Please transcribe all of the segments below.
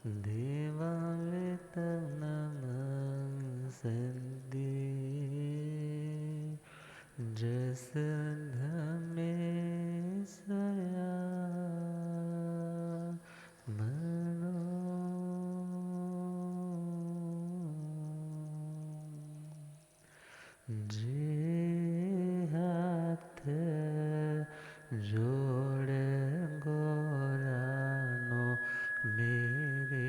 देवावितनमं सन्ति जसधमे स्वया मनो जे हाथ जोड़ गोरानो मेरे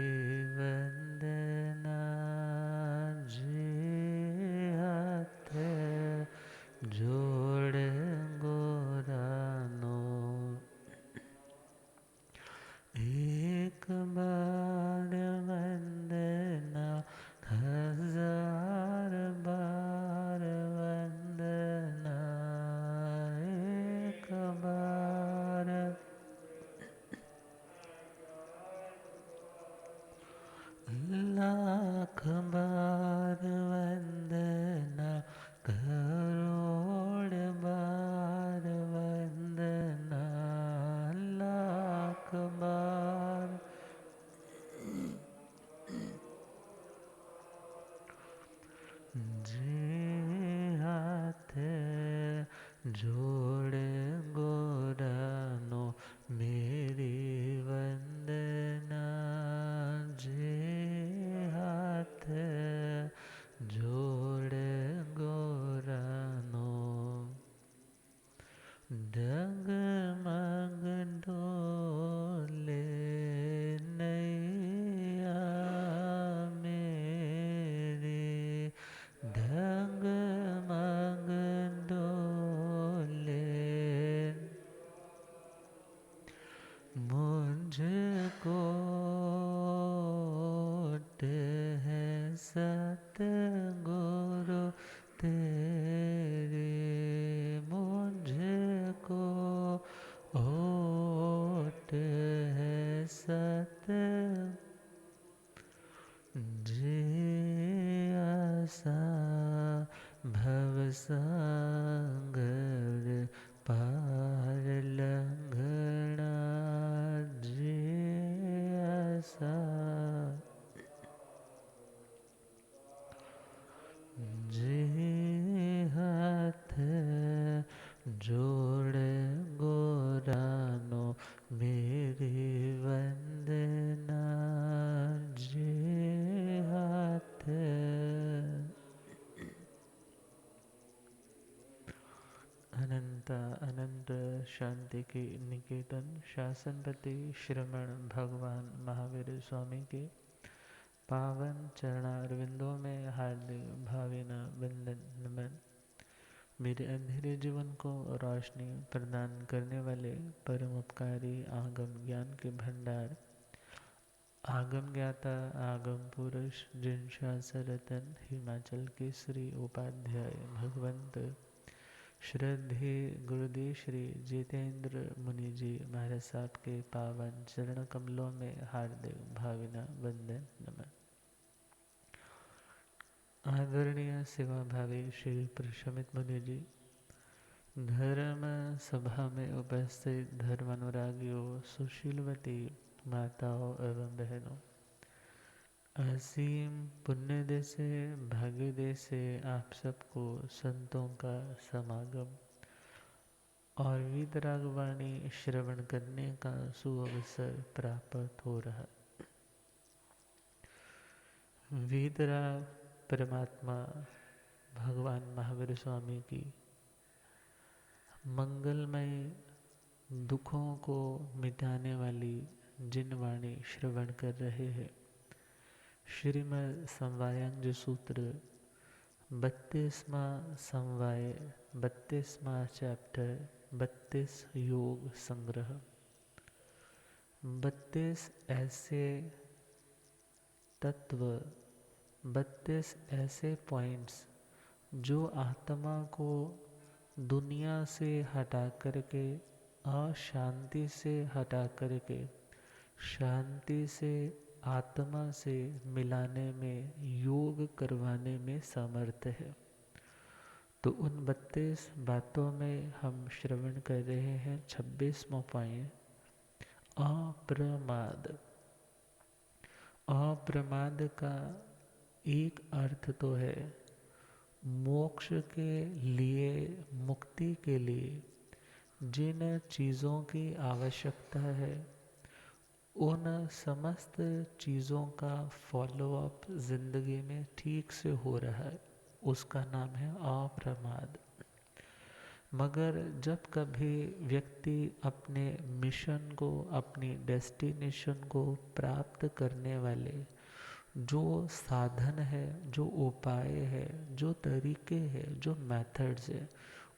वंदना जे हाथ जोड़ गोरानो एक बार वंदना हजार बार वंदना एक बार लाख बार वंदना करोड़ बार वंदना लाख बार जे हाथ जोड़ गोरानो मेरी वंदना जे हाथ जोड़ गोरानो डगमग डोले नैया मेरे डगमग डोले मुझको है सतगुरु तेरे मुझको ओट है सत जे आसा भवसागर पार लंघना जे आसा जे हाथ जोड़ गोरानो मेरी वंदना जे हाथ अनंत अनंत शांति के निकेतन शासनपति श्रमण भगवान महावीर स्वामी के पावन चरणारविंदों में हार्दिक भावना वंदन नमन। मेरे अंधेरे जीवन को रोशनी प्रदान करने वाले परम उपकारी आगम ज्ञान के भंडार आगम ज्ञाता आगम पुरुष जिन शासरतन हिमाचल के श्री उपाध्याय भगवंत श्रद्धे गुरुदेव श्री जितेंद्र मुनि जी महाराज साहब के पावन चरण कमलों में हार्दिक भावना वंदन नमन। आदरणीय सेवा भावी श्री प्रशमित मुनि जी, धर्म सभा में उपस्थित धर्म अनुरागियों, सुशीलवती माताओं एवं बहनों, असीम पुण्य दे से भाग्य दे से आप सबको संतों का समागम और वीतरागवाणी श्रवण करने का सुअवसर प्राप्त हो रहा। वीतराग परमात्मा भगवान महावीर स्वामी की मंगलमय दुखों को मिटाने वाली जिन वाणी श्रवण कर रहे हैं, श्रीमद् समवायांग सूत्र 32वां समवाय 32वां चैप्टर 32 योग संग्रह। 32 ऐसे तत्व, 32 ऐसे पॉइंट्स जो आत्मा को दुनिया से हटा करके अशांति से हटा करके शांति से आत्मा से मिलाने में, योग करवाने में समर्थ है। तो उन 32 बातों में हम श्रवण कर रहे हैं 26वां पॉइंट, अप्रमाद। अप्रमाद का एक अर्थ तो है मोक्ष के लिए, मुक्ति के लिए जिन चीज़ों की आवश्यकता है उन समस्त चीज़ों का फॉलोअप जिंदगी में ठीक से हो रहा है, उसका नाम है अप्रमाद। मगर जब कभी व्यक्ति अपने मिशन को, अपनी डेस्टिनेशन को प्राप्त करने वाले जो साधन है, जो उपाय है, जो तरीके हैं, जो मेथड्स है,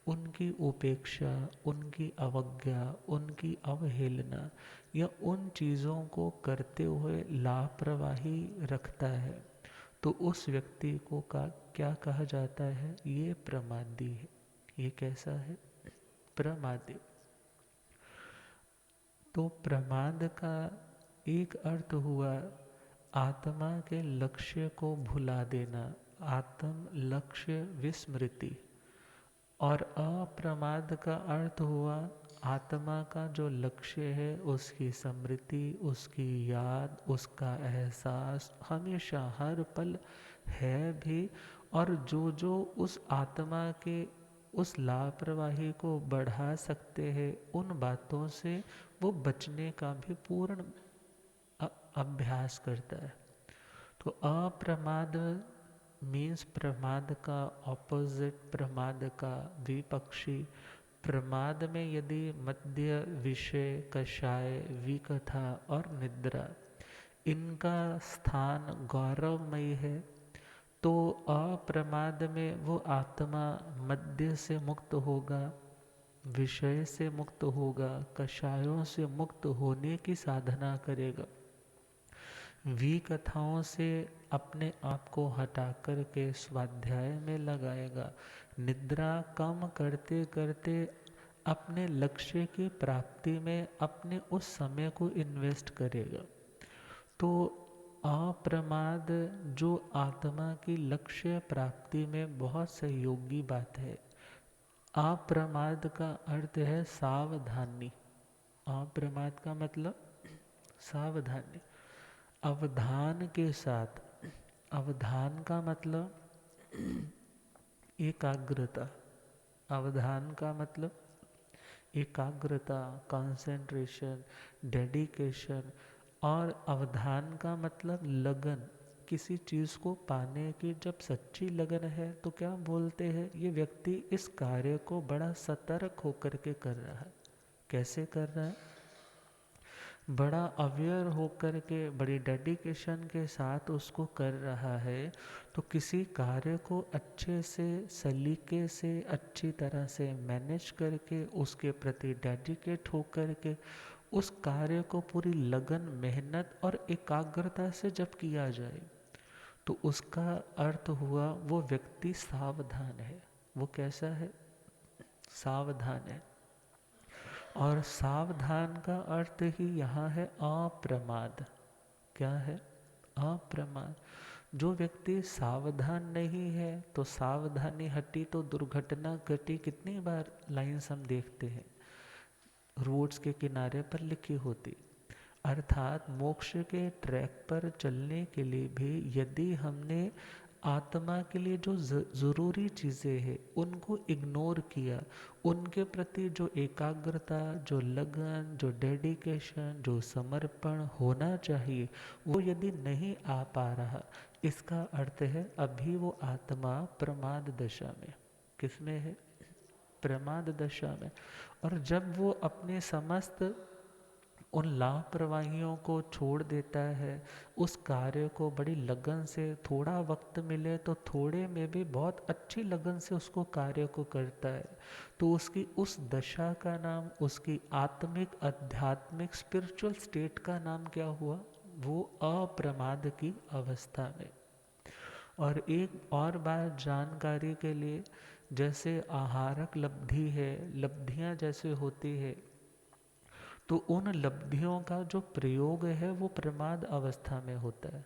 उनकी उपेक्षा, उनकी अवज्ञा, उनकी अवहेलना या उन चीज़ों को करते हुए लापरवाही रखता है, तो उस व्यक्ति को क्या कहा जाता है? ये प्रमादी है। ये कैसा है? प्रमादी। तो प्रमाद का एक अर्थ हुआ आत्मा के लक्ष्य को भुला देना, आत्म लक्ष्य विस्मृति। और अप्रमाद का अर्थ हुआ आत्मा का जो लक्ष्य है उसकी स्मृति, उसकी याद, उसका एहसास हमेशा हर पल है भी, और जो जो उस आत्मा के उस लापरवाही को बढ़ा सकते हैं उन बातों से वो बचने का भी पूर्ण अभ्यास करता है। तो अप्रमाद मीन्स प्रमाद का ऑपोजिट, प्रमाद का विपक्षी। प्रमाद में यदि मध्य, विषय, कषाय, विकथा और निद्रा इनका स्थान गौरवमयी है, तो अप्रमाद में वो आत्मा मध्य से मुक्त होगा, विषय से मुक्त होगा, कषायों से मुक्त होने की साधना करेगा, विकथाओं से अपने आप को हटा कर के स्वाध्याय में लगाएगा, निद्रा कम करते करते अपने लक्ष्य की प्राप्ति में अपने उस समय को इन्वेस्ट करेगा। तो अप्रमाद जो आत्मा की लक्ष्य प्राप्ति में बहुत सहयोगी बात है। अप्रमाद का अर्थ है सावधानी। अप्रमाद का मतलब सावधानी, अवधान के साथ। अवधान का मतलब एकाग्रता। अवधान का मतलब एकाग्रता, कंसंट्रेशन, डेडिकेशन। और अवधान का मतलब लगन। किसी चीज़ को पाने की जब सच्ची लगन है तो क्या बोलते हैं, ये व्यक्ति इस कार्य को बड़ा सतर्क होकर के कर रहा है। कैसे कर रहा है? बड़ा अवेयर होकर के, बड़ी डेडिकेशन के साथ उसको कर रहा है। तो किसी कार्य को अच्छे से, सलीके से, अच्छी तरह से मैनेज करके, उसके प्रति डेडिकेट होकर के उस कार्य को पूरी लगन, मेहनत और एकाग्रता से जब किया जाए तो उसका अर्थ हुआ वो व्यक्ति सावधान है। वो कैसा है? सावधान है। और सावधान का अर्थ ही यहाँ है अप्रमाद। क्या है? अप्रमाद। जो व्यक्ति सावधान नहीं है तो सावधानी हटी तो दुर्घटना घटी। कितनी बार लाइन्स हम देखते हैं रोड्स के किनारे पर लिखी होती। अर्थात मोक्ष के ट्रैक पर चलने के लिए भी यदि हमने आत्मा के लिए जो ज़रूरी चीज़ें हैं उनको इग्नोर किया, उनके प्रति जो एकाग्रता, जो लगन, जो डेडिकेशन, जो समर्पण होना चाहिए वो यदि नहीं आ पा रहा, इसका अर्थ है अभी वो आत्मा प्रमाद दशा में। किस में है? प्रमाद दशा में। और जब वो अपने समस्त उन लापरवाहियों को छोड़ देता है, उस कार्य को बड़ी लगन से, थोड़ा वक्त मिले तो थोड़े में भी बहुत अच्छी लगन से उसको कार्य को करता है, तो उसकी उस दशा का नाम, उसकी आत्मिक, आध्यात्मिक, स्पिरिचुअल स्टेट का नाम क्या हुआ? वो अप्रमाद की अवस्था में। और एक और बात जानकारी के लिए, जैसे आहारक लब्धि है, लब्धियां जैसे होती है, तो उन लब्धियों का जो प्रयोग है वो प्रमाद अवस्था में होता है।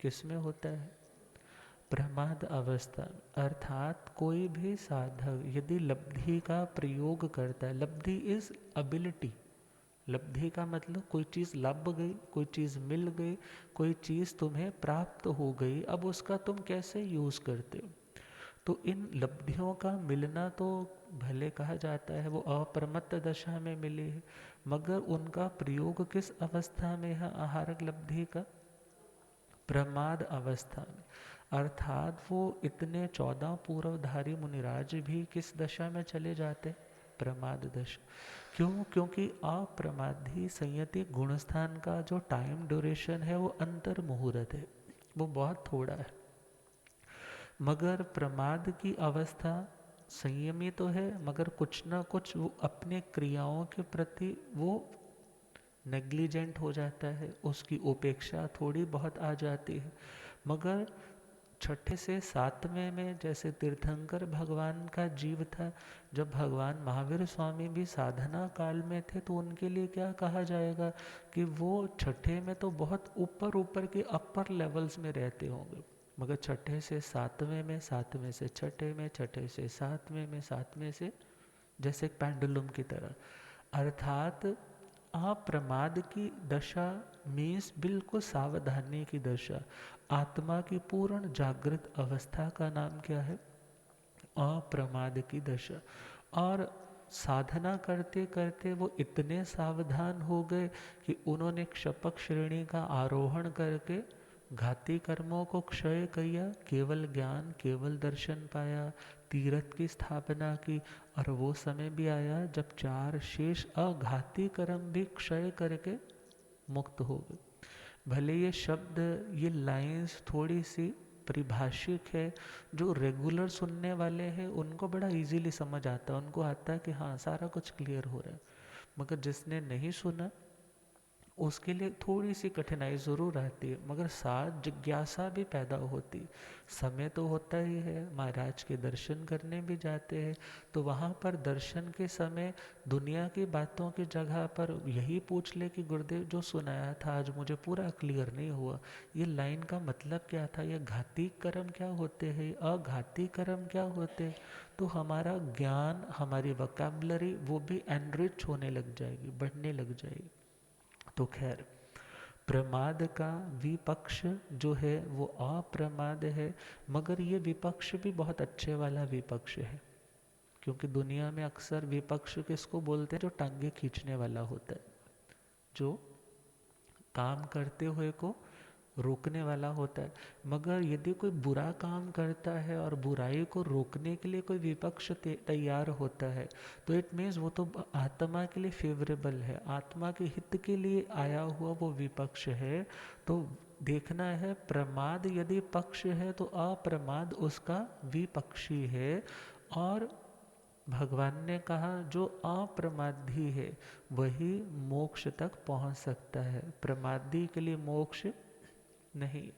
किस में होता है? प्रमाद अवस्था। अर्थात कोई भी साधक यदि लब्धि का प्रयोग करता है, लब्धि इज एबिलिटी, लब्धि का मतलब कोई चीज़ लभ गई, कोई चीज़ मिल गई, कोई चीज़ तुम्हें प्राप्त हो गई, अब उसका तुम कैसे यूज़ करते हो। तो इन लब्धियों का मिलना तो भले कहा जाता है वो अप्रमत्त दशा में मिली है, मगर उनका प्रयोग किस अवस्था में है आहारक लब्धि का? प्रमाद अवस्था में। अर्थात वो इतने 14 पूर्वधारी मुनिराज भी किस दशा में चले जाते? प्रमाद दशा। क्यों? क्योंकि अप्रमादी संयति गुणस्थान का जो टाइम ड्यूरेशन है वो अंतर मुहूर्त है, वो बहुत थोड़ा है। मगर प्रमाद की अवस्था संयमी तो है, मगर कुछ ना कुछ वो अपने क्रियाओं के प्रति वो नेग्लिजेंट हो जाता है, उसकी उपेक्षा थोड़ी बहुत आ जाती है। मगर छठे से सातवें में जैसे तीर्थंकर भगवान का जीव था, जब भगवान महावीर स्वामी भी साधना काल में थे तो उनके लिए क्या कहा जाएगा कि वो छठे में तो बहुत ऊपर ऊपर के अपर लेवल्स में रहते होंगे, मगर छठे से सातवें में, सातवें से छठे में, छठे से सातवें में, सातवें से जैसे एक पेंडुलम की तरह। अर्थात अप्रमाद की दशा मीन्स बिल्कुल सावधानी की दशा। आत्मा की पूर्ण जागृत अवस्था का नाम क्या है? अप्रमाद की दशा। और साधना करते करते वो इतने सावधान हो गए कि उन्होंने क्षपक श्रेणी का आरोहण करके घाती कर्मों को क्षय किया, केवल ज्ञान, केवल दर्शन पाया, तीर्थ की स्थापना की। और वो समय भी आया जब 4 शेष अघाती कर्म भी क्षय करके मुक्त हो गए। भले ये शब्द, ये लाइंस थोड़ी सी परिभाषिक है, जो रेगुलर सुनने वाले हैं उनको बड़ा इजीली समझ आता है, उनको आता है कि हाँ सारा कुछ क्लियर हो रहा है। मगर जिसने नहीं सुना उसके लिए थोड़ी सी कठिनाई ज़रूर आती है, मगर साथ जिज्ञासा भी पैदा होती। समय तो होता ही है, महाराज के दर्शन करने भी जाते हैं, तो वहाँ पर दर्शन के समय दुनिया की बातों की जगह पर यही पूछ ले कि गुरुदेव जो सुनाया था आज मुझे पूरा क्लियर नहीं हुआ, ये लाइन का मतलब क्या था, ये घाती कर्म क्या होते हैं, अघाती कर्म क्या होते हैं। तो हमारा ज्ञान, हमारी वोकैबुलरी वो भी एनरिच होने लग जाएगी, बढ़ने लग जाएगी। तो खैर, प्रमाद का विपक्ष जो है वो अप्रमाद है, मगर ये विपक्ष भी बहुत अच्छे वाला विपक्ष है, क्योंकि दुनिया में अक्सर विपक्ष किसको बोलते हैं? जो टांगे खींचने वाला होता है, जो काम करते हुए को रोकने वाला होता है। मगर यदि कोई बुरा काम करता है और बुराई को रोकने के लिए कोई विपक्ष तैयार होता है, तो इट मीन्स वो तो आत्मा के लिए फेवरेबल है, आत्मा के हित के लिए आया हुआ वो विपक्ष है। तो देखना है, प्रमाद यदि पक्ष है तो अप्रमाद उसका विपक्षी है। और भगवान ने कहा जो अप्रमादी है वही मोक्ष तक पहुंच सकता है, प्रमादी के लिए मोक्ष नहीं।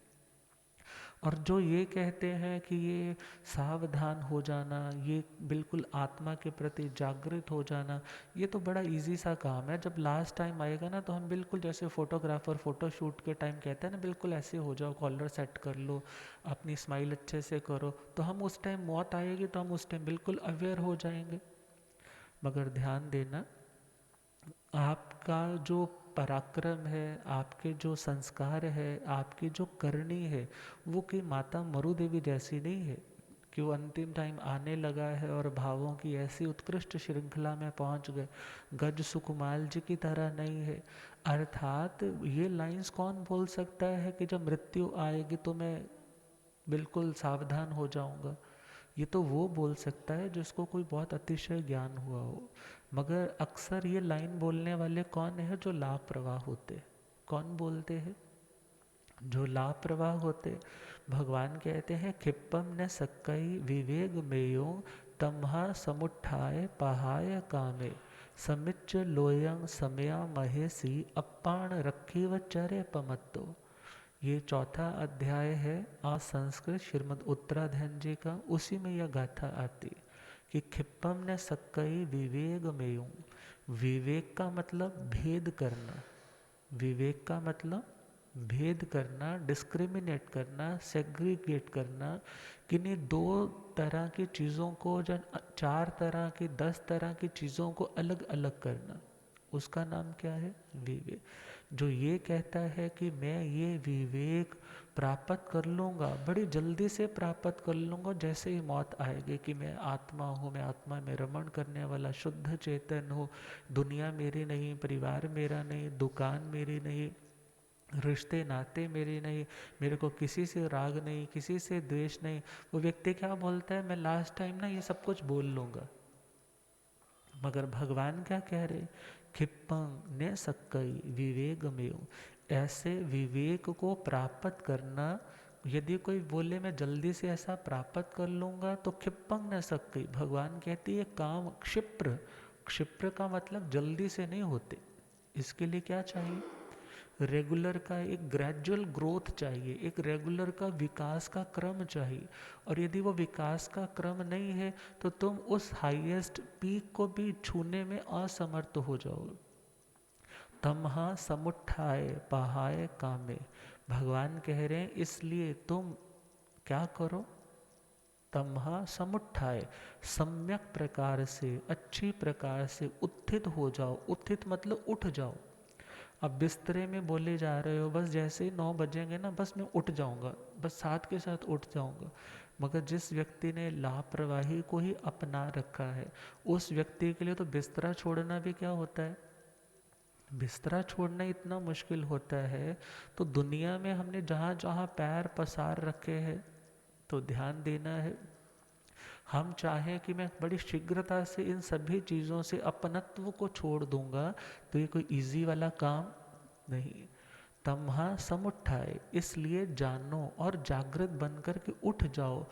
और जो ये कहते हैं कि ये सावधान हो जाना, ये बिल्कुल आत्मा के प्रति जागृत हो जाना, ये तो बड़ा इजी सा काम है। जब लास्ट टाइम आएगा ना तो हम बिल्कुल जैसे फोटोग्राफर फोटो शूट के टाइम कहते हैं ना, बिल्कुल ऐसे हो जाओ, कॉलर सेट कर लो, अपनी स्माइल अच्छे से करो, तो हम उस टाइम मौत आएगी तो हम उस टाइम बिल्कुल अवेयर हो जाएंगे। मगर ध्यान देना, आपका जो पराक्रम है, आपके जो संस्कार है, आपकी जो करनी है, वो कि माता मरु देवी जैसी नहीं है कि वो अंतिम टाइम आने लगा है और भावों की ऐसी उत्कृष्ट श्रृंखला में पहुंच गए, गज सुकुमाल जी की तरह नहीं है। अर्थात ये लाइंस कौन बोल सकता है कि जब मृत्यु आएगी तो मैं बिल्कुल सावधान हो जाऊंगा? ये तो वो बोल सकता है जिसको कोई बहुत अतिशय ज्ञान हुआ हो। मगर अक्सर ये लाइन बोलने वाले कौन है? जो लापरवाह होते। कौन बोलते हैं? जो लापरवाह होते। भगवान कहते हैं क्षिप्पम न सक्कई विवेक मेयो तमहा समुत्थाय पहाय कामे समिच्च लोयं समया महेसी अप्पाण रखीव चरे पमत्तो। ये चौथा अध्याय है संस्कृत श्रीमद् उत्तराधन जी का, उसी में यह गाथा आती कि क्षिप्पम ने सक्कई विवेक मेयू। विवेक का मतलब भेद करना, विवेक का मतलब भेद करना, डिस्क्रिमिनेट करना, सेग्रीगेट करना, किन्हीं 2 तरह की चीज़ों को, जब 4 तरह की 10 तरह की चीज़ों को अलग अलग करना, उसका नाम क्या है? विवेक। जो ये कहता है कि मैं ये विवेक प्राप्त कर लूँगा, बड़ी जल्दी से प्राप्त कर लूँगा, जैसे ही मौत आएगी, कि मैं आत्मा हूँ, मैं आत्मा में रमण करने वाला शुद्ध चेतन हूँ, दुनिया मेरी नहीं, परिवार मेरा नहीं, दुकान मेरी नहीं, रिश्ते नाते मेरे नहीं, मेरे को किसी से राग नहीं, किसी से द्वेष नहीं, वो व्यक्ति क्या बोलता है, मैं लास्ट टाइम ना ये सब कुछ बोल लूँगा। मगर भगवान क्या कह रहे, क्षिप्पं न सक्कई विवेकमेव, ऐसे विवेक को प्राप्त करना, यदि कोई बोले मैं जल्दी से ऐसा प्राप्त कर लूँगा तो क्षिप्पं न सक्कई, भगवान कहते हैं काम क्षिप्र, क्षिप्र का मतलब जल्दी से नहीं होते। इसके लिए क्या चाहिए, रेगुलर का एक ग्रेजुअल ग्रोथ चाहिए, एक रेगुलर का विकास का क्रम चाहिए। और यदि वो विकास का क्रम नहीं है तो तुम उस हाईएस्ट पीक को भी छूने में असमर्थ हो जाओगे। तमहा समुत्थाय पहाय कामे, भगवान कह रहे हैं इसलिए तुम क्या करो, तमहा समुत्थाय, सम्यक प्रकार से, अच्छी प्रकार से उत्थित हो जाओ। उत्थित मतलब उठ जाओ। अब बिस्तरे में बोले जा रहे हो, बस जैसे ही 9 बजेंगे ना, बस मैं उठ जाऊंगा, बस साथ के साथ उठ जाऊंगा। मगर जिस व्यक्ति ने लापरवाही को ही अपना रखा है, उस व्यक्ति के लिए तो बिस्तरा छोड़ना भी क्या होता है, बिस्तरा छोड़ना इतना मुश्किल होता है। तो दुनिया में हमने जहाँ जहाँ पैर पसार रखे हैं, तो ध्यान देना है। हम चाहें कि मैं बड़ी शीघ्रता से इन सभी चीज़ों से अपनत्व को छोड़ दूंगा, तो ये कोई इजी वाला काम नहीं। तमहा समुत्थाय, इसलिए जानो और जागृत बनकर के उठ जाओ।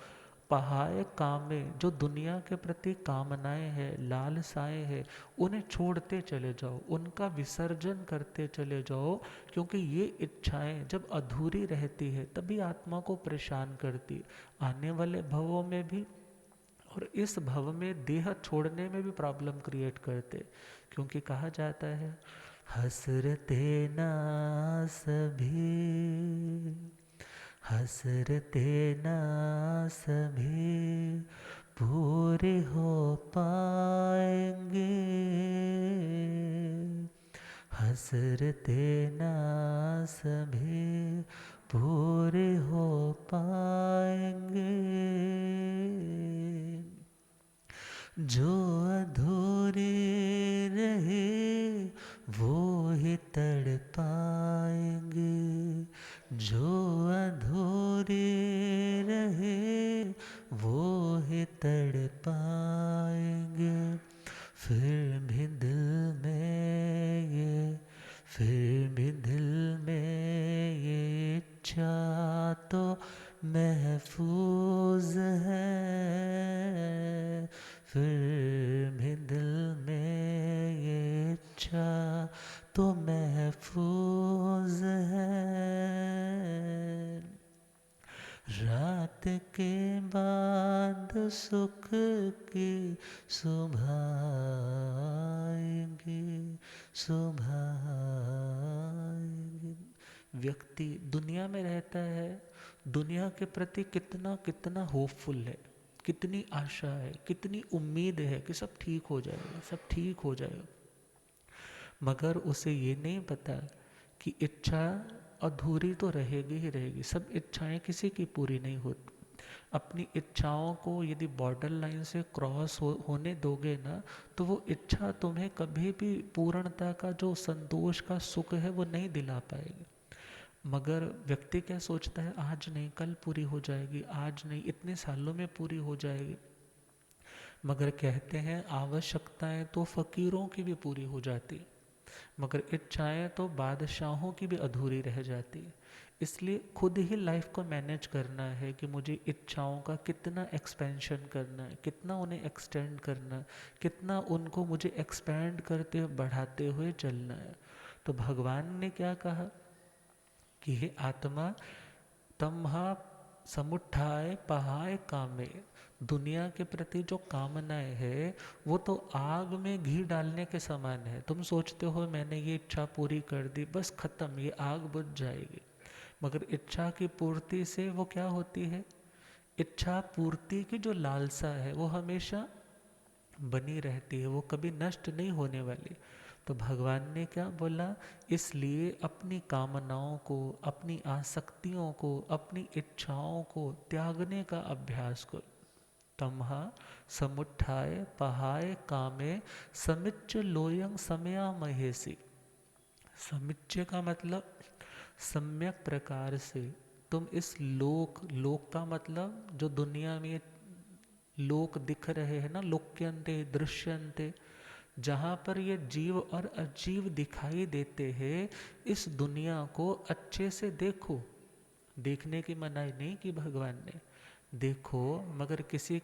पहाय कामे, जो दुनिया के प्रति कामनाएं हैं, लालसाएं हैं, उन्हें छोड़ते चले जाओ, उनका विसर्जन करते चले जाओ। क्योंकि ये इच्छाएं जब अधूरी रहती है तभी आत्मा को परेशान करती, आने वाले भवों में भी और इस भव में देह छोड़ने में भी प्रॉब्लम क्रिएट करते। क्योंकि कहा जाता है हसरते ना सभी, हसरते ना सभी पूरे हो पाएंगे, हसरते ना सभी पूरे हो पाएंगे, जो अधूरे रहे वो ही तड़ पाएंगे, जो अधूरे रहे वो ही तड़ पाएंगे। फिर भी दिल में ये, फिर भी दिल में ये इच्छा तो महफूज है, फिर भी दिल में ये इच्छा तो महफूज है। रात के बाद सुख की सुबह आएगी, सुबह आएगी। व्यक्ति दुनिया में रहता है, दुनिया के प्रति कितना कितना होपफुल है, कितनी आशा है, कितनी उम्मीद है कि सब ठीक हो जाएगा, सब ठीक हो जाएगा। मगर उसे ये नहीं पता कि इच्छा अधूरी तो रहेगी ही रहेगी। सब इच्छाएं किसी की पूरी नहीं होती। अपनी इच्छाओं को यदि बॉर्डर लाइन से क्रॉस होने दोगे ना, तो वो इच्छा तुम्हें कभी भी पूर्णता का जो संतोष का सुख है वो नहीं दिला पाएगी। मगर व्यक्ति क्या सोचता है, आज नहीं कल पूरी हो जाएगी, आज नहीं इतने सालों में पूरी हो जाएगी। मगर कहते हैं आवश्यकताएं तो फकीरों की भी पूरी हो जाती, मगर इच्छाएं तो बादशाहों की भी अधूरी रह जाती। इसलिए खुद ही लाइफ को मैनेज करना है कि मुझे इच्छाओं का कितना एक्सपेंशन करना है, कितना उन्हें एक्सटेंड करना है, कितना उनको मुझे एक्सपैंड करते हुए बढ़ाते हुए चलना है। तो भगवान ने क्या कहा कि हे आत्मा, तमहा समुत्थाय पहाय कामे, दुनिया के प्रति जो कामनाएं है वो तो आग में घी डालने के समान है। तुम सोचते हो मैंने ये इच्छा पूरी कर दी, बस खत्म, ये आग बुझ जाएगी। मगर इच्छा की पूर्ति से वो क्या होती है, इच्छा पूर्ति की जो लालसा है वो हमेशा बनी रहती है, वो कभी नष्ट नहीं होने वाली। तो भगवान ने क्या बोला, इसलिए अपनी कामनाओं को, अपनी आसक्तियों को, अपनी इच्छाओं को त्यागने का अभ्यास करो। तमहा समुत्थाय पहाय कामे समिच्च लोयं समया महेसी। समिच्च का मतलब सम्यक प्रकार से तुम इस लोक, लोक का मतलब जो दुनिया में लोक दिख रहे हैं ना, लोक्यन्ते दृश्यन्ते, जहाँ पर ये जीव और अजीव दिखाई देते हैं, इस दुनिया को अच्छे से देखो। देखने की मनाही नहीं की भगवान ने, देखो मगर किसी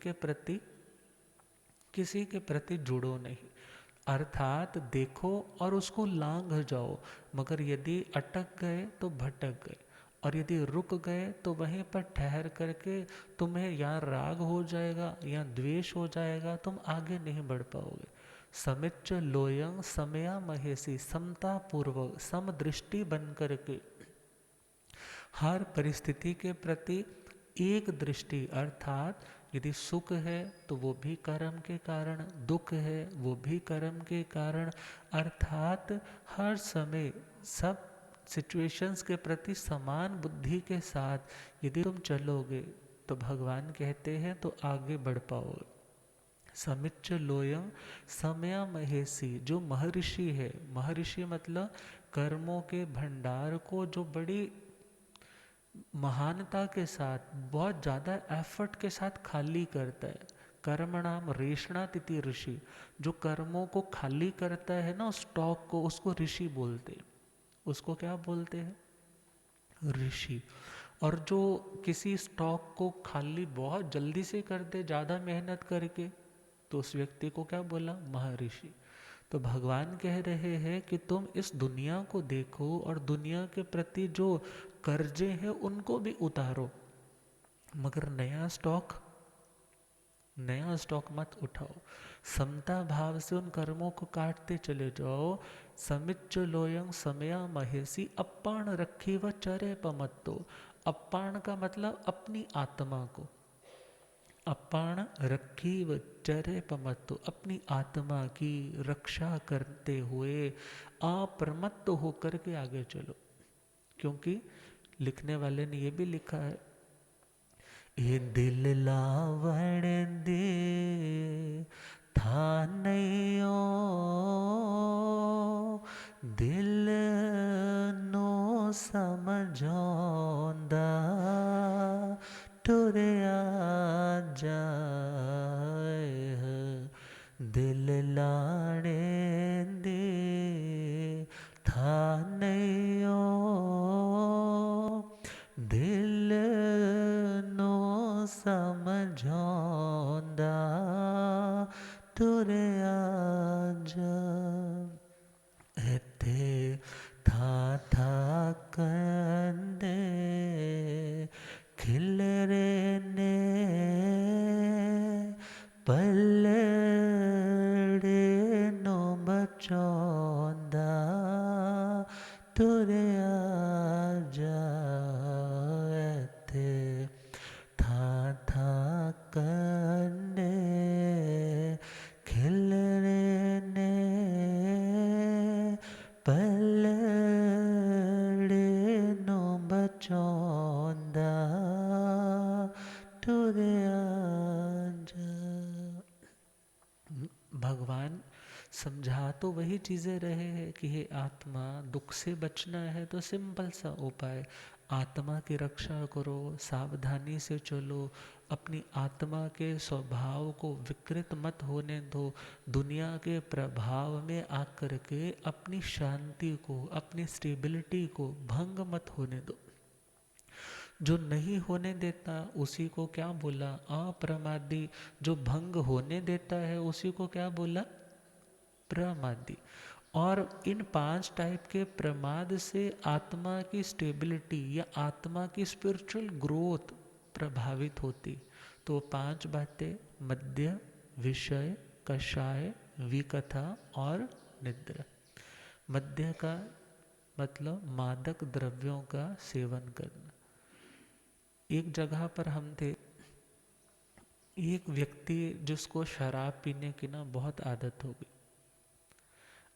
के प्रति जुड़ो नहीं। अर्थात देखो और उसको लांघ जाओ, मगर यदि अटक गए तो भटक गए, और यदि रुक गए तो वहीं पर ठहर करके तुम्हें या राग हो जाएगा या द्वेष हो जाएगा, तुम आगे नहीं बढ़ पाओगे। समिच्च लोयं समया महेसी, समता पूर्वक समदृष्टि बन करके हर परिस्थिति के प्रति एक दृष्टि, अर्थात यदि सुख है तो वो भी कर्म के कारण, दुख है वो भी कर्म के कारण, अर्थात हर समय सब सिचुएशंस के प्रति समान बुद्धि के साथ यदि तुम चलोगे तो भगवान कहते हैं तो आगे बढ़ पाओगे। समिच्च लोयं समया महेसी, जो महर्षि है, महर्षि मतलब कर्मों के भंडार को जो बड़ी महानता के साथ, बहुत ज़्यादा एफर्ट के साथ खाली करता है। कर्मणाम रेषणातिथि ऋषि, जो कर्मों को खाली करता है ना, स्टॉक को, उसको ऋषि बोलते हैं। उसको क्या बोलते हैं? ऋषि। और जो किसी स्टॉक को खाली बहुत जल्दी से कर दे, ज़्यादा मेहनत करके, तो उस व्यक्ति को क्या बोला? महर्षि। तो भगवान कह रहे हैं कि तुम इस दुनिया को देखो और दुनिया के प्रति जो कर्जे हैं उनको भी उतारो, मगर नया स्टॉक मत उठाओ। समता भाव से उन कर्मों को काटते चले जाओ। समिच्च लोयं समया महेसी, अप्पाण रखी व चरे पमत्तो। अप्पाण का मतलब अपनी आत्मा को, अपाण रखी व चरे पमत्तो, अपनी आत्मा की रक्षा करते हुए अप्रमत्त होकर के आगे चलो। क्योंकि लिखने वाले ने ये भी लिखा है, ये दिल लावण दे था नैयो, दिल नो समझौंदा टुरिया जाए, दिल लाने दे था नैयो, दिल नो समझौंदा टुरिया जा। इत्थे था कंदे खिलरे ने पलड़े नो बचौंदा टुरिया जाए, थे था कंदे खिलरे ने पलड़े नो बचौंदा टुरिया जा। भगवान समझा तो वही चीज़ें रहे हैं कि हे आत्मा, दुख से बचना है तो सिंपल सा उपाय, आत्मा की रक्षा करो, सावधानी से चलो, अपनी आत्मा के स्वभाव को विकृत मत होने दो, दुनिया के प्रभाव में आकर के अपनी शांति को, अपनी स्टेबिलिटी को भंग मत होने दो। जो नहीं होने देता उसी को क्या बोला? अप्रमादी। जो भंग होने देता है उसी को क्या बोला? प्रमादी। और इन 5 टाइप के प्रमाद से आत्मा की स्टेबिलिटी या आत्मा की स्पिरिचुअल ग्रोथ प्रभावित होती। तो 5 बातें, मद्य, विषय, कषाय, विकथा और निद्रा। मद्य का मतलब मादक द्रव्यों का सेवन करना। एक जगह पर हम थे, एक व्यक्ति जिसको शराब पीने की ना बहुत आदत हो गई।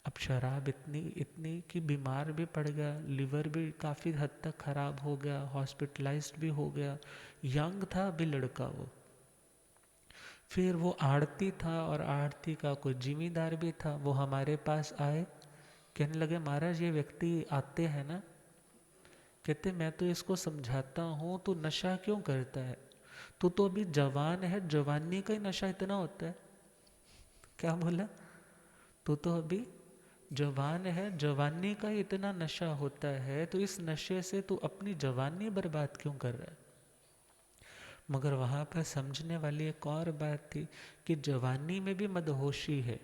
अब शराब इतनी इतनी कि बीमार भी पड़ गया, लिवर भी काफ़ी हद तक ख़राब हो गया, हॉस्पिटलाइज्ड भी हो गया, यंग था अभी लड़का वो। फिर वो आड़ती था और आड़ती का कोई जिम्मेदार भी था, वो हमारे पास आए, कहने लगे महाराज ये व्यक्ति आते हैं ना, कहते मैं तो इसको समझाता हूँ तो नशा क्यों करता है, तू तो अभी जवान है, जवानी का ही नशा इतना होता है। क्या बोला? तू तो अभी जवान है, जवानी का ही इतना नशा होता है, तो इस नशे से तू अपनी जवानी बर्बाद क्यों कर रहा है। मगर वहाँ पर समझने वाली एक और बात थी कि जवानी में भी मदहोशी है,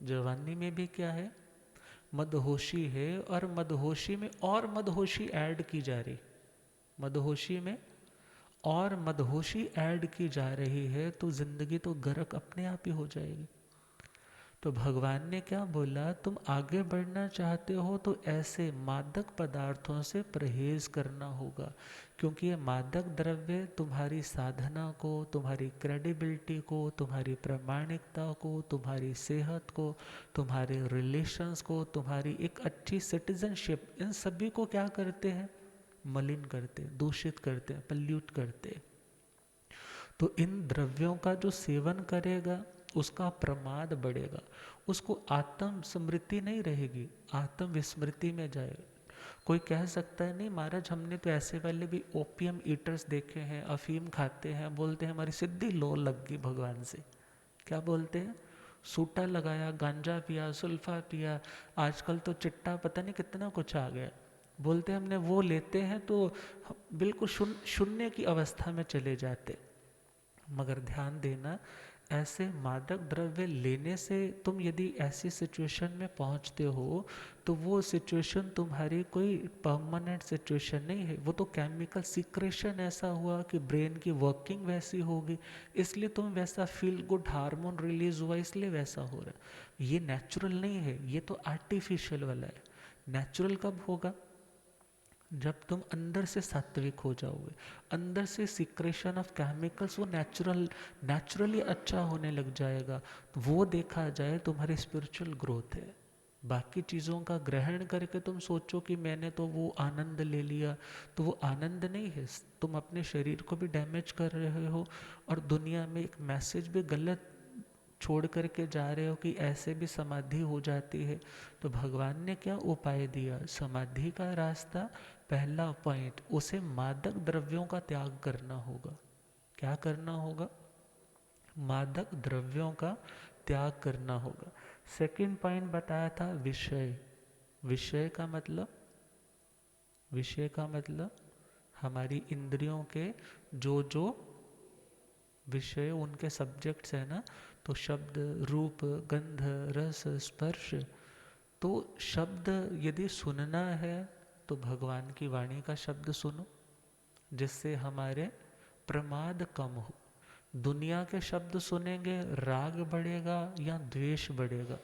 जवानी में भी क्या है, मदहोशी है, और मदहोशी में और मदहोशी ऐड की जा रही, मदहोशी में और मदहोशी ऐड की जा रही है, तो जिंदगी तो गर्क अपने आप ही हो जाएगी। तो भगवान ने क्या बोला, तुम आगे बढ़ना चाहते हो तो ऐसे मादक पदार्थों से परहेज करना होगा, क्योंकि ये मादक द्रव्य तुम्हारी साधना को, तुम्हारी क्रेडिबिलिटी को, तुम्हारी प्रामाणिकता को, तुम्हारी सेहत को, तुम्हारे रिलेशंस को, तुम्हारी एक अच्छी सिटीजनशिप, इन सभी को क्या करते हैं, मलिन करते, दूषित करते, पल्यूट करते। तो इन द्रव्यों का जो सेवन करेगा उसका प्रमाद बढ़ेगा, उसको आत्म स्मृति नहीं रहेगी, आत्म विस्मृति में जाएगा। कोई कह सकता है नहीं महाराज हमने तो ऐसे वाले भी ओपियम ईटर्स देखे हैं, अफीम खाते हैं, बोलते हैं हमारी सिद्धि लो लग गई भगवान से। क्या बोलते हैं, सूटा लगाया, गांजा पिया, सुल्फा पिया, आजकल तो चिट्टा पता नहीं कितना कुछ आ गया, बोलते हैं हमने वो लेते हैं तो बिल्कुल शून्य की अवस्था में चले जाते। मगर ध्यान देना, ऐसे मादक द्रव्य लेने से तुम यदि ऐसी सिचुएशन में पहुंचते हो तो वो सिचुएशन तुम्हारी कोई परमानेंट सिचुएशन नहीं है, वो तो केमिकल सिक्रेशन ऐसा हुआ कि ब्रेन की वर्किंग वैसी होगी, इसलिए तुम वैसा फील गुड हार्मोन रिलीज हुआ इसलिए वैसा हो रहा है। ये नेचुरल नहीं है, ये तो आर्टिफिशियल वाला है। नेचुरल कब होगा, जब तुम अंदर से सात्विक हो जाओगे, अंदर से सिक्रेशन ऑफ केमिकल्स वो नेचुरली अच्छा होने लग जाएगा, तो वो देखा जाए तुम्हारी स्पिरिचुअल ग्रोथ है। बाकी चीज़ों का ग्रहण करके तुम सोचो कि मैंने तो वो आनंद ले लिया, तो वो आनंद नहीं है, तुम अपने शरीर को भी डैमेज कर रहे हो और दुनिया में एक मैसेज भी गलत छोड़ करके जा रहे हो कि ऐसे भी समाधि हो जाती है। तो भगवान ने क्या उपाय दिया, समाधि का रास्ता, पहला पॉइंट, उसे मादक द्रव्यों का त्याग करना होगा। क्या करना होगा, मादक द्रव्यों का त्याग करना होगा। सेकंड पॉइंट बताया था विषय, विषय का मतलब, विषय का मतलब हमारी इंद्रियों के जो जो विषय उनके सब्जेक्ट्स है ना, तो शब्द, रूप, गंध, रस, स्पर्श, तो शब्द यदि सुनना है तो भगवान की वाणी का शब्द सुनो, जिससे हमारे प्रमाद कम हो। दुनिया के शब्द सुनेंगे राग बढ़ेगा या द्वेष बढ़ेगा।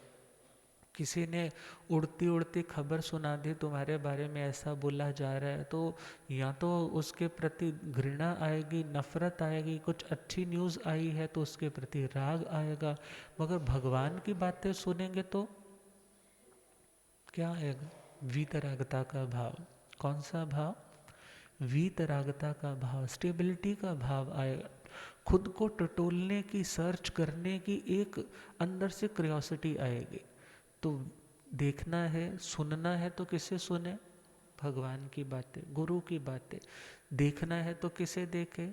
किसी ने उड़ती उड़ती खबर सुना दी तुम्हारे बारे में ऐसा बोला जा रहा है, तो या तो उसके प्रति घृणा आएगी, नफरत आएगी, कुछ अच्छी न्यूज़ आई है तो उसके प्रति राग आएगा। मगर भगवान की बातें सुनेंगे तो क्या आएगा, वीतरागता का भाव। कौन सा भाव, वीतरागता का भाव, स्टेबिलिटी का भाव आएगा। खुद को टटोलने की, सर्च करने की एक अंदर से क्यूरियोसिटी आएगी। तो देखना है, सुनना है तो किसे सुने, भगवान की बातें, गुरु की बातें। देखना है तो किसे देखे,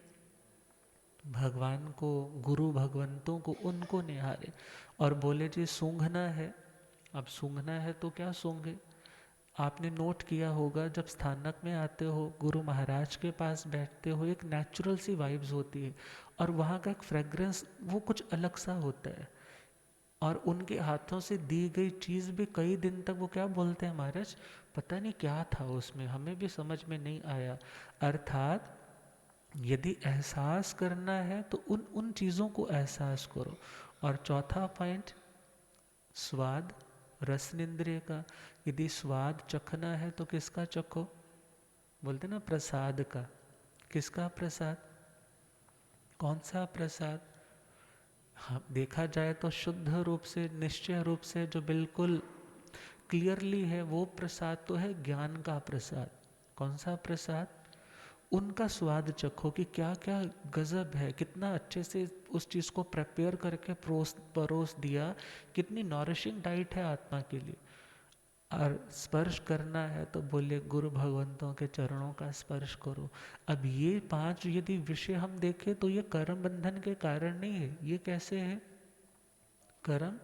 भगवान को, गुरु भगवंतों को, उनको निहारे। और बोले जी सूंघना है, अब सूंघना है तो क्या सूंघे। आपने नोट किया होगा जब स्थानक में आते हो, गुरु महाराज के पास बैठते हो, एक नेचुरल सी वाइब्स होती है और वहाँ का एक फ्रेग्रेंस वो कुछ अलग सा होता है। और उनके हाथों से दी गई चीज़ भी कई दिन तक वो क्या बोलते हैं महाराज, पता नहीं क्या था उसमें, हमें भी समझ में नहीं आया। अर्थात यदि एहसास करना है तो उन उन चीज़ों को एहसास करो। और चौथा पॉइंट, स्वाद, रसनेंद्रिय का। यदि स्वाद चखना है तो किसका चखो, बोलते ना प्रसाद का। किसका प्रसाद, कौन सा प्रसाद। हाँ, देखा जाए तो शुद्ध रूप से, निश्चय रूप से जो बिल्कुल क्लियरली है, वो प्रसाद तो है ज्ञान का प्रसाद। कौन सा प्रसाद? उनका स्वाद चखो कि क्या क्या गजब है, कितना अच्छे से उस चीज़ को प्रिपेयर करके परोस दिया, कितनी नॉरिशिंग डाइट है आत्मा के लिए। और स्पर्श करना है तो बोले गुरु भगवंतों के चरणों का स्पर्श करो। अब ये 5 यदि विषय हम देखें तो ये कर्म बंधन के कारण नहीं है। ये कैसे है? कर्म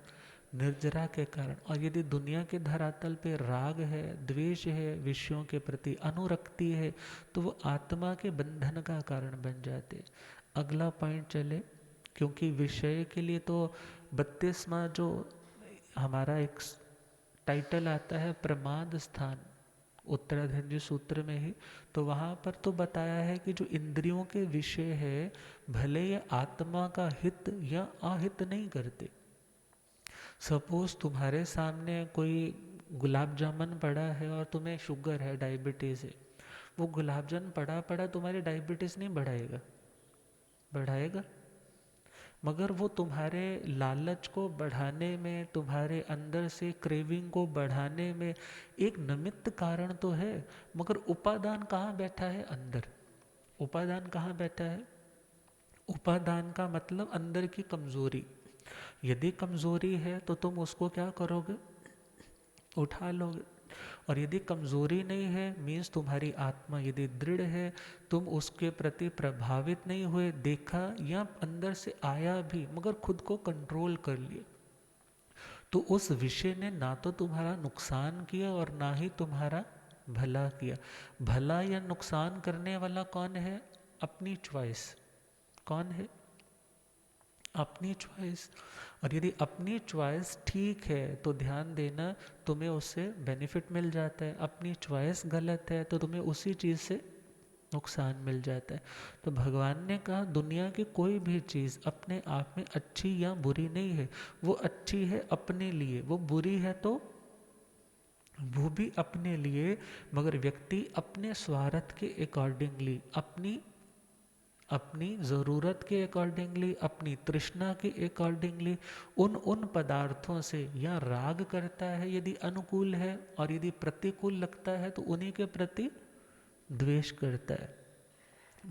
निर्जरा के कारण। और यदि दुनिया के धरातल पे राग है, द्वेष है, विषयों के प्रति अनुरक्ति है, तो वो आत्मा के बंधन का कारण बन जाते। अगला पॉइंट चले, क्योंकि विषय के लिए तो 32वां जो हमारा एक टाइटल आता है प्रमाद स्थान उत्तराधि सूत्र में ही, तो वहाँ पर तो बताया है कि जो इंद्रियों के विषय है भले ये आत्मा का हित या अहित नहीं करते। सपोज तुम्हारे सामने कोई गुलाब जामुन पड़ा है और तुम्हें शुगर है, डायबिटीज़ है, वो गुलाब जामुन पड़ा पड़ा तुम्हारी डायबिटीज़ नहीं बढ़ाएगा, बढ़ाएगा? मगर वो तुम्हारे लालच को बढ़ाने में, तुम्हारे अंदर से क्रेविंग को बढ़ाने में एक निमित्त कारण तो है। मगर उपादान कहाँ बैठा है? अंदर। उपादान कहाँ बैठा है? उपादान का मतलब अंदर की कमजोरी। यदि कमजोरी है तो तुम उसको क्या करोगे? उठा लोगे। और यदि कमजोरी नहीं है, मीन्स तुम्हारी आत्मा यदि दृढ़ है, तुम उसके प्रति प्रभावित नहीं हुए, देखा या अंदर से आया भी मगर खुद को कंट्रोल कर लिया, तो उस विषय ने ना तो तुम्हारा नुकसान किया और ना ही तुम्हारा भला किया। भला या नुकसान करने वाला कौन है? अपनी चॉइस। कौन है? अपनी चॉइस। और यदि अपनी चॉइस ठीक है तो ध्यान देना, तुम्हें उससे बेनिफिट मिल जाता है। अपनी चॉइस गलत है तो तुम्हें उसी चीज़ से नुकसान मिल जाता है। तो भगवान ने कहा दुनिया की कोई भी चीज़ अपने आप में अच्छी या बुरी नहीं है। वो अच्छी है अपने लिए, वो बुरी है तो वो भी अपने लिए, मगर व्यक्ति अपने स्वार्थ के अकॉर्डिंगली, अपनी ज़रूरत के अकॉर्डिंगली, अपनी तृष्णा के अकॉर्डिंगली उन पदार्थों से या राग करता है यदि अनुकूल है, और यदि प्रतिकूल लगता है तो उन्हीं के प्रति द्वेष करता है।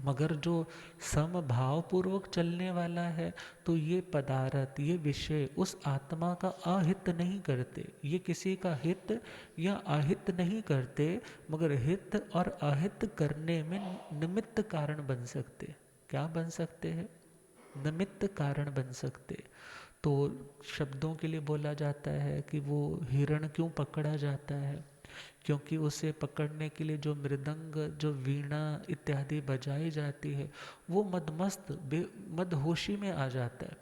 मगर जो समभाव पूर्वक चलने वाला है तो ये पदार्थ, ये विषय उस आत्मा का अहित नहीं करते। ये किसी का हित या अहित नहीं करते, मगर हित और अहित करने में निमित्त कारण बन सकते। क्या बन सकते हैं? निमित्त कारण बन सकते। तो शब्दों के लिए बोला जाता है कि वो हिरण क्यों पकड़ा जाता है? क्योंकि उसे पकड़ने के लिए जो मृदंग, जो वीणा इत्यादि बजाई जाती है, वो मदमस्त मदहोशी में आ जाता है।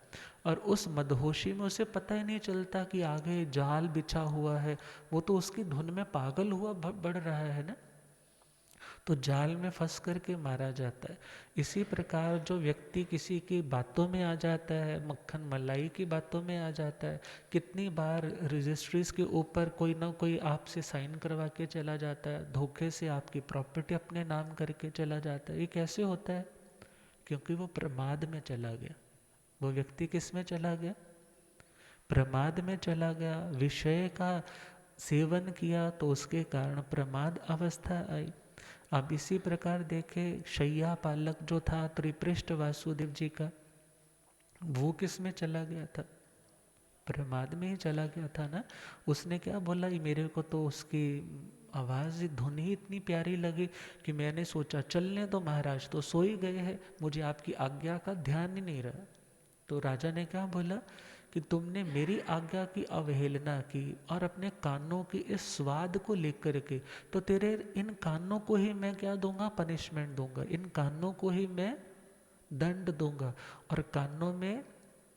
और उस मदहोशी में उसे पता ही नहीं चलता कि आगे जाल बिछा हुआ है, वो तो उसकी धुन में पागल हुआ बढ़ रहा है ना, तो जाल में फंस करके मारा जाता है। इसी प्रकार जो व्यक्ति किसी की बातों में आ जाता है, मक्खन मलाई की बातों में आ जाता है, कितनी बार रजिस्ट्रीज के ऊपर कोई ना कोई आपसे साइन करवा के चला जाता है, धोखे से आपकी प्रॉपर्टी अपने नाम करके चला जाता है। ये कैसे होता है? क्योंकि वो प्रमाद में चला गया। वो व्यक्ति किस में चला गया? प्रमाद में चला गया। विषय का सेवन किया तो उसके कारण प्रमाद अवस्था आई। अब इसी प्रकार देखे शैया पालक जो था त्रिपृष्ठ वासुदेव जी का, वो किस में चला गया था? प्रमाद में ही चला गया था ना। उसने क्या बोला, मेरे को तो उसकी आवाज़, धुन ही इतनी प्यारी लगी कि मैंने सोचा चलने तो महाराज तो सो ही गए हैं, मुझे आपकी आज्ञा का ध्यान ही नहीं रहा। तो राजा ने क्या बोला कि तुमने मेरी आज्ञा की अवहेलना की और अपने कानों की इस स्वाद को लेकर के, तो तेरे इन कानों को ही मैं क्या दूंगा? पनिशमेंट दूंगा। इन कानों को ही मैं दंड दूंगा। और कानों में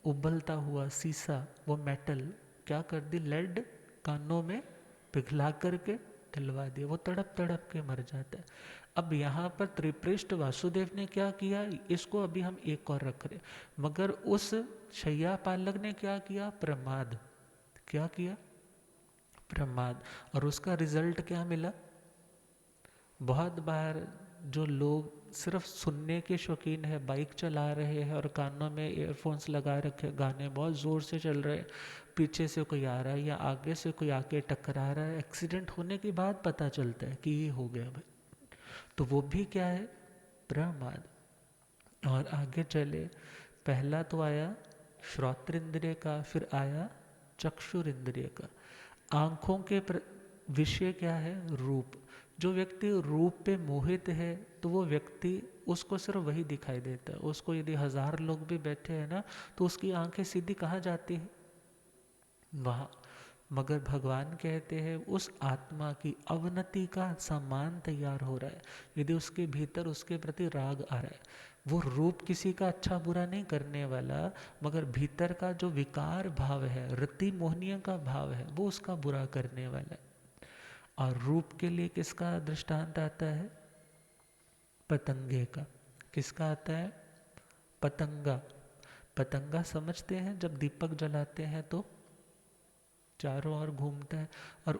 उबलता हुआ शीशा, वो मेटल क्या कर दी? लेड कानों में पिघला करके डलवा दिया। वो तड़प तड़प के मर जाता है। अब यहाँ पर त्रिपृष्ठ वासुदेव ने क्या किया, इसको अभी हम एक और रख रहे, मगर उस शैया पालक ने क्या किया? प्रमाद। क्या किया? प्रमाद। और उसका रिजल्ट क्या मिला? बहुत बार जो लोग सिर्फ सुनने के शौकीन है, बाइक चला रहे हैं और कानों में ईयरफोन्स लगा रखे, गाने बहुत ज़ोर से चल रहे, पीछे से कोई आ रहा है या आगे से कोई आके टकरा रहा है, एक्सीडेंट होने के बाद पता चलता है कि ये हो गया भाई, तो वो भी क्या है, प्रमाद। और आगे चले, पहला तो आया श्रोत्र इंद्रिय का, फिर आया चक्षुर इंद्रिय का। आंखों के विषय क्या है, रूप। जो व्यक्ति रूप पे मोहित है तो वो व्यक्ति, उसको सिर्फ वही दिखाई देता है। उसको यदि 1000 लोग भी बैठे हैं ना, तो उसकी आंखें सीधी कहाँ जाती है, वहाँ। मगर भगवान कहते हैं उस आत्मा की अवनति का सम्मान तैयार हो रहा है, यदि उसके भीतर उसके प्रति राग आ रहा है। वो रूप किसी का अच्छा बुरा नहीं करने वाला, मगर भीतर का जो विकार भाव है, रति मोहनीय का भाव है, वो उसका बुरा करने वाला है। और रूप के लिए किसका दृष्टांत आता है, पतंगे का। किसका आता है, पतंगा। पतंगा समझते हैं, जब दीपक जलाते हैं तो चारों ओर घूमता है, और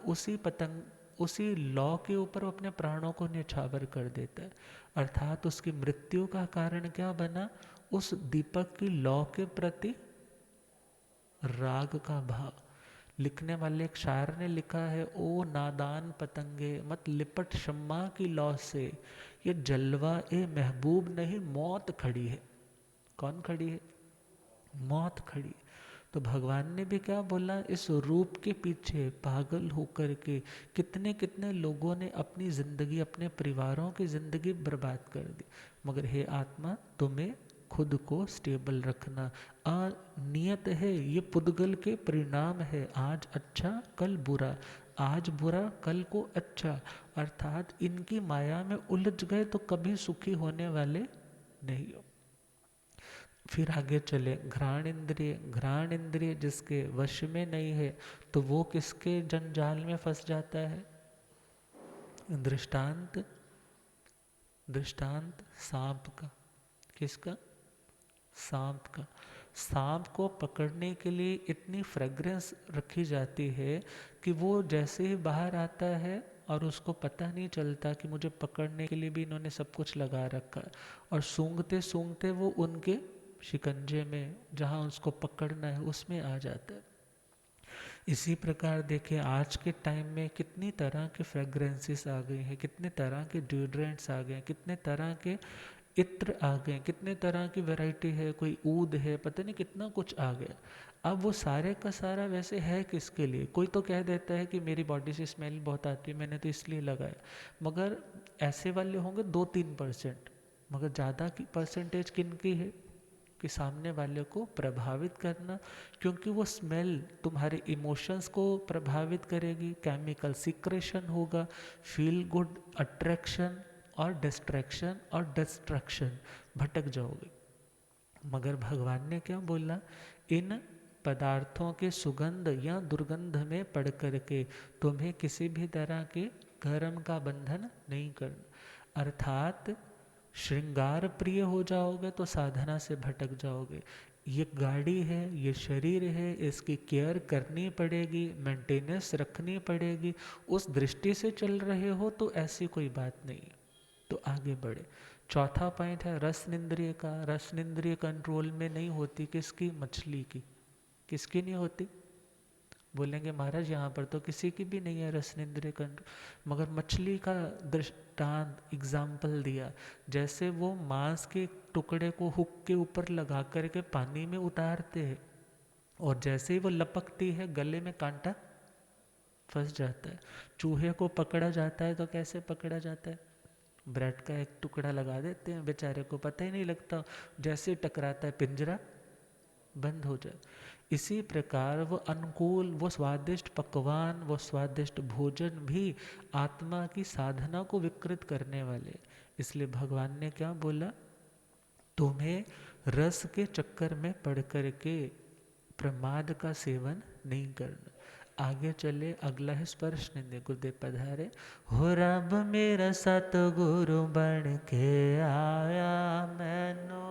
उसी लौ के ऊपर वो अपने प्राणों को न्यौछावर कर देता है। अर्थात उसकी मृत्यु का कारण क्या बना, उस दीपक की लौ के प्रति राग का भाव। लिखने वाले एक शायर ने लिखा है, ओ नादान पतंगे मत लिपट शम्मा की लौ से, ये जलवा ए महबूब नहीं मौत खड़ी है। कौन खड़ी है, मौत खड़ी। तो भगवान ने भी क्या बोला, इस रूप के पीछे पागल होकर के कितने कितने लोगों ने अपनी जिंदगी, अपने परिवारों की जिंदगी बर्बाद कर दी। मगर हे आत्मा, तुम्हें खुद को स्टेबल रखना। नियत है ये पुद्गल के परिणाम है, आज अच्छा कल बुरा, आज बुरा कल को अच्छा। अर्थात इनकी माया में उलझ गए तो कभी सुखी होने वाले नहीं हो। फिर आगे चले, घ्राण इंद्रिय। घ्राण इंद्रिय जिसके वश में नहीं है, तो वो किसके जंजाल में फंस जाता है, दृष्टांत, दृष्टांत सांप का। किसका, सांप का। सांप को पकड़ने के लिए इतनी फ्रेग्रेंस रखी जाती है कि वो जैसे ही बाहर आता है और उसको पता नहीं चलता कि मुझे पकड़ने के लिए भी इन्होंने सब कुछ लगा रखा है, और सूंघते सूंघते वो उनके शिकंजे में, जहाँ उसको पकड़ना है, उसमें आ जाता है। इसी प्रकार देखिए, आज के टाइम में कितनी तरह के फ्रेग्रेंसेस आ गए हैं, कितने तरह के ड्यूड्रेंट्स आ गए हैं, कितने तरह के इत्र आ गए, कितने तरह की वैरायटी है, कोई ऊद है, पता नहीं कितना कुछ आ गया। अब वो सारे का सारा वैसे है किसके लिए, कोई तो कह देता है कि मेरी बॉडी से स्मेल बहुत आती है, मैंने तो इसलिए लगाया। मगर ऐसे वाले होंगे 2-3%, मगर ज़्यादा की परसेंटेज किनकी है, कि सामने वाले को प्रभावित करना, क्योंकि वो स्मेल तुम्हारे इमोशंस को प्रभावित करेगी, केमिकल सिक्रेशन होगा, फील गुड, अट्रैक्शन और डिस्ट्रैक्शन और डिस्ट्रक्शन, भटक जाओगे। मगर भगवान ने क्या बोला, इन पदार्थों के सुगंध या दुर्गंध में पड़ करके तुम्हें किसी भी तरह के कर्म का बंधन नहीं करना। अर्थात श्रृंगार प्रिय हो जाओगे तो साधना से भटक जाओगे। ये गाड़ी है, ये शरीर है, इसकी केयर करनी पड़ेगी, मेंटेनेंस रखनी पड़ेगी, उस दृष्टि से चल रहे हो तो ऐसी कोई बात नहीं है। तो आगे बढ़े। चौथा पॉइंट है रसनिंद्रिय का। रसनिंद्रिय कंट्रोल में नहीं होती किसकी, मछली की। किसकी नहीं होती, बोलेंगे महाराज यहाँ पर तो किसी की भी नहीं है रसनिंद्रिय कंट्रोल, मगर मछली का दृष्टांत एग्जाम्पल दिया। जैसे वो मांस के टुकड़े को हुक के ऊपर लगा करके पानी में उतारते हैं, और जैसे ही वो लपकती है गले में कांटा फंस जाता है। चूहे को पकड़ा जाता है तो कैसे पकड़ा जाता है, ब्रेड का एक टुकड़ा लगा देते हैं, बेचारे को पता ही नहीं लगता, जैसे टकराता है पिंजरा बंद हो जाए। इसी प्रकार वो अनुकूल, वो स्वादिष्ट पकवान, वो स्वादिष्ट भोजन भी आत्मा की साधना को विकृत करने वाले। इसलिए भगवान ने क्या बोला, तुम्हें रस के चक्कर में पड़ कर के प्रमाद का सेवन नहीं करना। आगे चले, अगला है स्पर्श निंदे। गुरुदेव पधारे। हो रब मेरा सतगुरु बन के आया मैनो,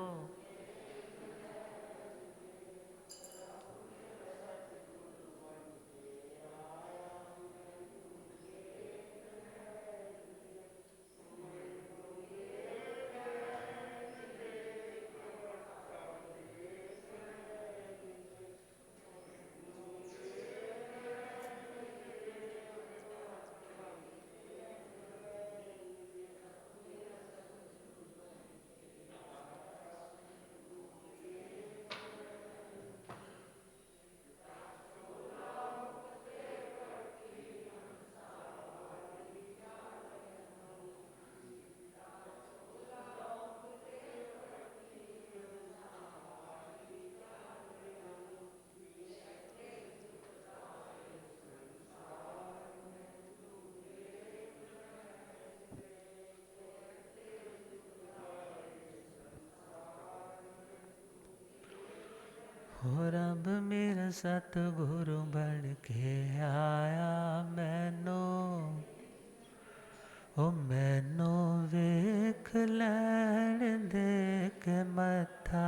सतगुरु बन के आया मैनू, ओ मैनू वेख लैण दे के मत्था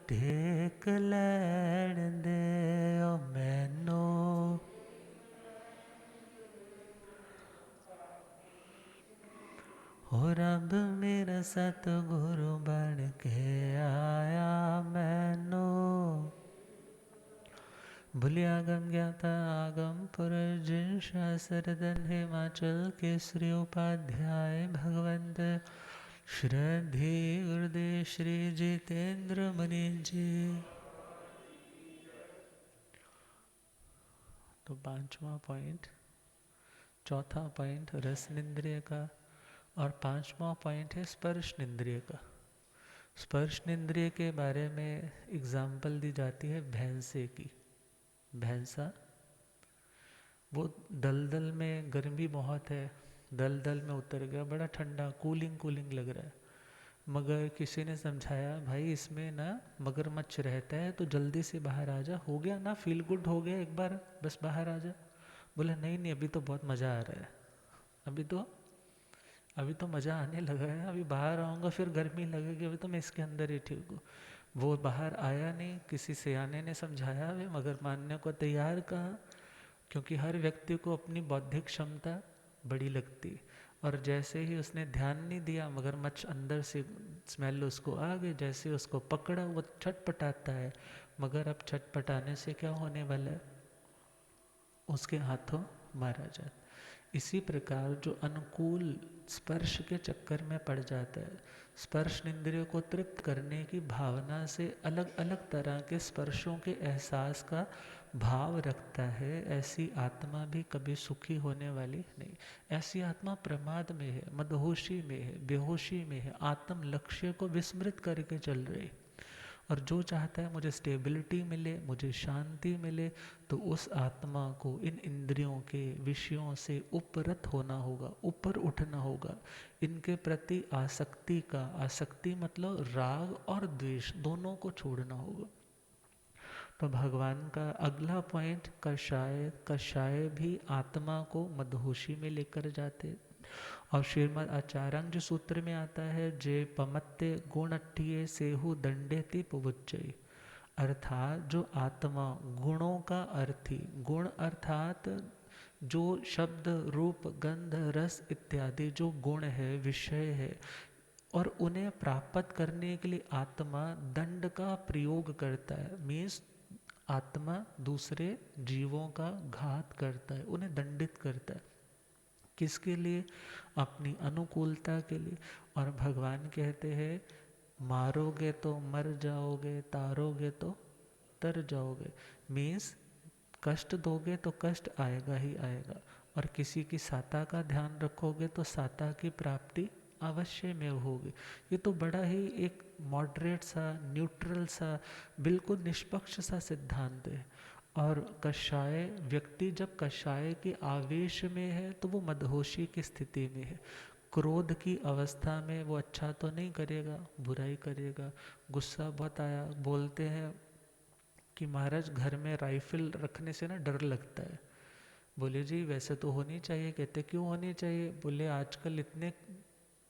टेक लैण दे, ओ मैनू हो रब मेरा सतगुरु बन के आया मैनू, भूलि आगम ज्ञाता आगम पुरुष जिन शास्त्र धन हिमाचल केसरी उपाध्याय भगवंत श्रद्धे गुरुदेव श्री जितेंद्र मुनि जी। तो पांचवा पॉइंट, चौथा पॉइंट रसनिंद्रिय का और पांचवा पॉइंट है स्पर्शनिंद्रिय का। स्पर्शनिंद्रिय के बारे में एग्जाम्पल दी जाती है भैंसे की। भैंसा वो दलदल में, गर्मी बहुत है, दलदल में उतर गया, बड़ा ठंडा कूलिंग कूलिंग लग रहा है, मगर किसी ने समझाया भाई इसमें ना मगरमच्छ रहता है तो जल्दी से बाहर आ जा, हो गया ना, फील गुड हो गया एक बार, बस बाहर आ जा। बोला नहीं नहीं अभी तो बहुत मज़ा आ रहा है, अभी तो मज़ा आने लगा है, अभी बाहर आऊँगा फिर गर्मी लगेगी, अभी तो मैं इसके अंदर ही ठीक हूँ। वो बाहर आया नहीं, किसी सियाने ने समझाया वे मगर मानने को तैयार कहा, क्योंकि हर व्यक्ति को अपनी बौद्धिक क्षमता बड़ी लगती, और जैसे ही उसने ध्यान नहीं दिया मगरमच्छ अंदर से स्मेल उसको आ गई, जैसे उसको पकड़ा वो छटपटाता है, मगर अब छटपटाने से क्या होने वाला है, उसके हाथों मारा जाता। इसी प्रकार जो अनुकूल स्पर्श के चक्कर में पड़ जाता है, स्पर्श इंद्रियों को तृप्त करने की भावना से अलग अलग तरह के स्पर्शों के एहसास का भाव रखता है, ऐसी आत्मा भी कभी सुखी होने वाली नहीं। ऐसी आत्मा प्रमाद में है, मदहोशी में है, बेहोशी में है, आत्म लक्ष्य को विस्मृत करके चल रही। और जो चाहता है मुझे स्टेबिलिटी मिले, मुझे शांति मिले, तो उस आत्मा को इन इंद्रियों के विषयों से उपरत होना होगा, ऊपर उठना होगा। इनके प्रति आसक्ति मतलब राग और द्वेष दोनों को छोड़ना होगा। तो भगवान का अगला पॉइंट कषाय भी आत्मा को मदहोशी में लेकर जाते। और श्रीमद् आचार्य सूत्र में आता है, जे पमत्ते गुणट्ठिये सेहु दंडेति पुवुच्चई, अर्थात जो आत्मा गुणों का अर्थी, गुण अर्थात जो शब्द रूप गंध रस इत्यादि जो गुण है, विषय है, और उन्हें प्राप्त करने के लिए आत्मा दंड का प्रयोग करता है, मीन्स आत्मा दूसरे जीवों का घात करता है, उन्हें दंडित करता है। किसके लिए? अपनी अनुकूलता के लिए। और भगवान कहते हैं मारोगे तो मर जाओगे, तारोगे तो तर जाओगे। मीन्स कष्ट दोगे तो कष्ट आएगा ही आएगा, और किसी की साता का ध्यान रखोगे तो साता की प्राप्ति अवश्य में होगी। ये तो बड़ा ही एक मॉडरेट सा, न्यूट्रल सा, बिल्कुल निष्पक्ष सा सिद्धांत है। और कषाय व्यक्ति जब कषाय के आवेश में है तो वो मदहोशी की स्थिति में है। क्रोध की अवस्था में वो अच्छा तो नहीं करेगा, बुराई करेगा। गुस्सा बहुत आया, बोलते हैं कि महाराज घर में राइफल रखने से ना डर लगता है। बोले जी वैसे तो होनी चाहिए। कहते क्यों होनी चाहिए? बोले आजकल इतने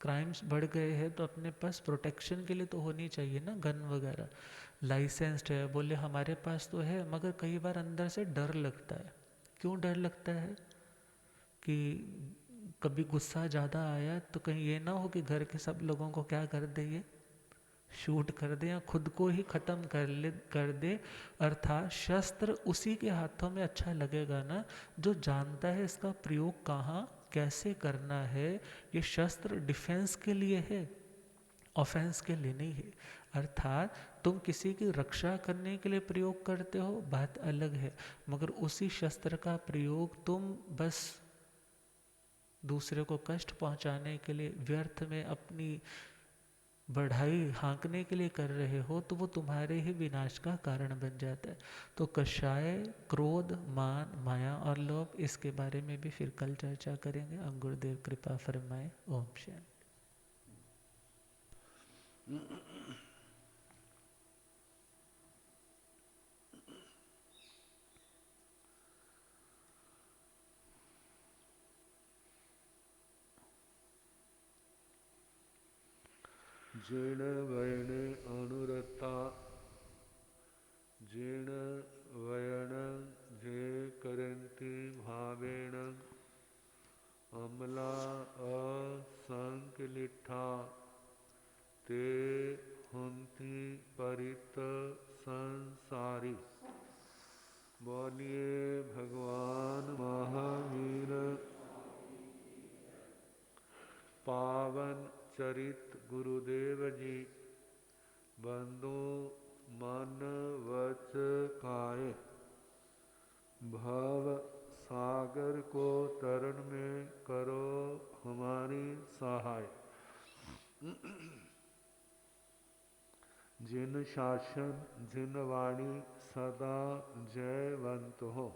क्राइम्स बढ़ गए हैं तो अपने पास प्रोटेक्शन के लिए तो होनी चाहिए ना, गन वगैरह लाइसेंस्ड है। बोले हमारे पास तो है, मगर कई बार अंदर से डर लगता है। क्यों डर लगता है? कि कभी गुस्सा ज़्यादा आया तो कहीं ये ना हो कि घर के सब लोगों को क्या कर दे, ये शूट कर दे या खुद को ही ख़त्म कर दे। अर्थात शस्त्र उसी के हाथों में अच्छा लगेगा ना जो जानता है इसका प्रयोग कहाँ कैसे करना है। ये शस्त्र डिफेंस के लिए है, ऑफेंस के लिए नहीं है। अर्थात तुम किसी की रक्षा करने के लिए प्रयोग करते हो, बात अलग है, मगर उसी शस्त्र का प्रयोग तुम बस दूसरे को कष्ट पहुंचाने के लिए, व्यर्थ में अपनी बढ़ाई हाँकने के लिए कर रहे हो, तो वो तुम्हारे ही विनाश का कारण बन जाता है। तो कषाय, क्रोध, मान, माया और लोभ, इसके बारे में भी फिर कल चर्चा करेंगे। अब गुरुदेव कृपा फरमाए। ओम शांति। जिण वयन अनुरता जिण वयन जे करंती भावेण अमला असंकलिठा ते हुंती परित संसारी। बोलिए भगवान महावीर पावन चरित गुरुदेव जी। बंधु मन वच काये भव सागर को तरण में करो हमारी सहाय। जिन शासन जिन वाणी सदा जयवंत हो।